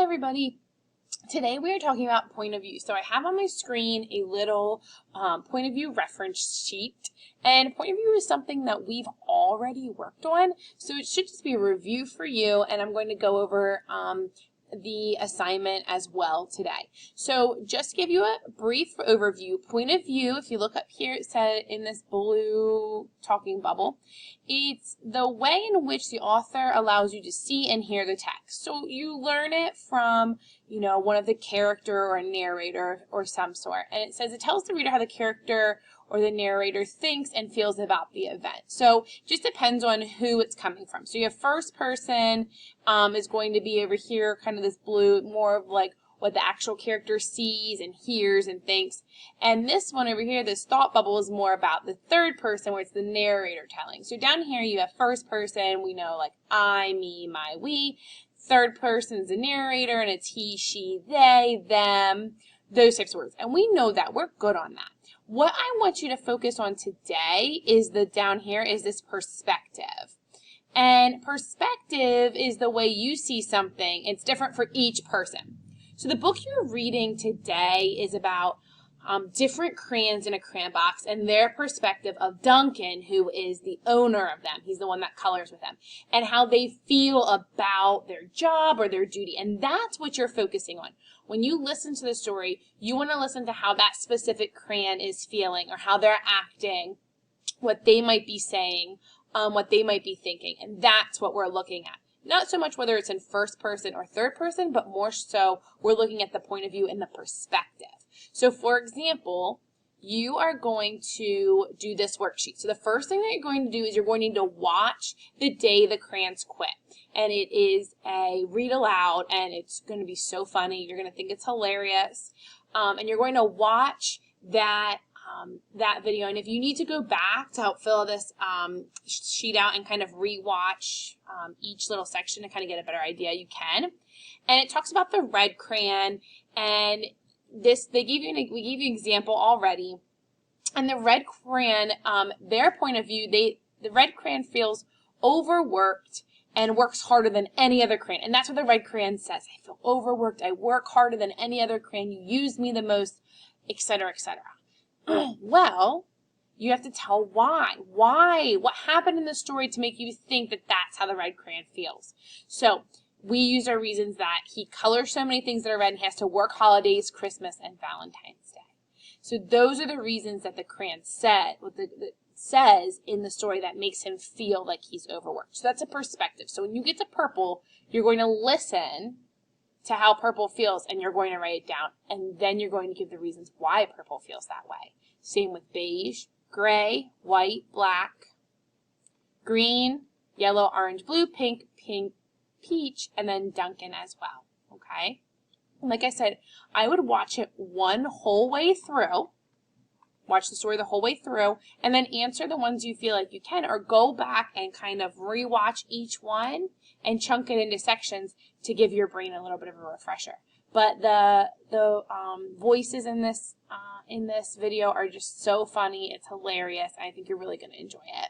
everybody. Today we are talking about point of view. So I have on my screen a little point of view reference sheet, and point of view is something that we've already worked on, so it should just be a review for you, and I'm going to go over the assignment as well today. So just to give you a brief overview, point of view, if you look up here, it said in this blue talking bubble, it's the way in which the author allows you to see and hear the text. So you learn it from, one of the character or a narrator or some sort. And it says it tells the reader how the character or the narrator thinks and feels about the event. So it just depends on who it's coming from. So your first person is going to be over here, kind of this blue, more of like what the actual character sees and hears and thinks. And this one over here, this thought bubble, is more about the third person, where it's the narrator telling. So down here you have first person, we know like I, me, my, we. Third person is the narrator, and it's he, she, they, them, those types of words. And we know that. We're good on that. What I want you to focus on today is down here is this perspective. And perspective is the way you see something. It's different for each person. So the book you're reading today is about different crayons in a crayon box and their perspective of Duncan, who is the owner of them. He's the one that colors with them, and how they feel about their job or their duty. And that's what you're focusing on. When you listen to the story, you want to listen to how that specific crayon is feeling, or how they're acting, what they might be saying, what they might be thinking. And that's what we're looking at. Not so much whether it's in first person or third person, but more so we're looking at the point of view and the perspective. So for example, you are going to do this worksheet. So the first thing that you're going to do is you're going to watch the day the crayons quit. And it is a read aloud, and it's going to be so funny. You're going to think it's hilarious. And you're going to watch that video. And if you need to go back to help fill this sheet out and kind of re-watch each little section to kind of get a better idea, you can. And it talks about the red crayon, and we gave you an example already. And the red crayon, their point of view, the red crayon feels overworked and works harder than any other crayon. And that's what the red crayon says. I feel overworked. I work harder than any other crayon. You use me the most, etc., etc. Well, you have to tell why. Why? What happened in the story to make you think that that's how the red crayon feels? So we use our reasons that he colors so many things that are red, and he has to work holidays, Christmas, and Valentine's Day. So those are the reasons that the crayon says in the story that makes him feel like he's overworked. So that's a perspective. So when you get to purple, you're going to listen to how purple feels, and you're going to write it down, and then you're going to give the reasons why purple feels that way. Same with beige, gray, white, black, green, yellow, orange, blue, pink, peach, and then Duncan as well, okay? And like I said, I would watch it one whole way through, watch the story the whole way through, and then answer the ones you feel like you can, or go back and kind of rewatch each one and chunk it into sections to give your brain a little bit of a refresher. But the voices in this video are just so funny. It's hilarious. I think you're really going to enjoy it.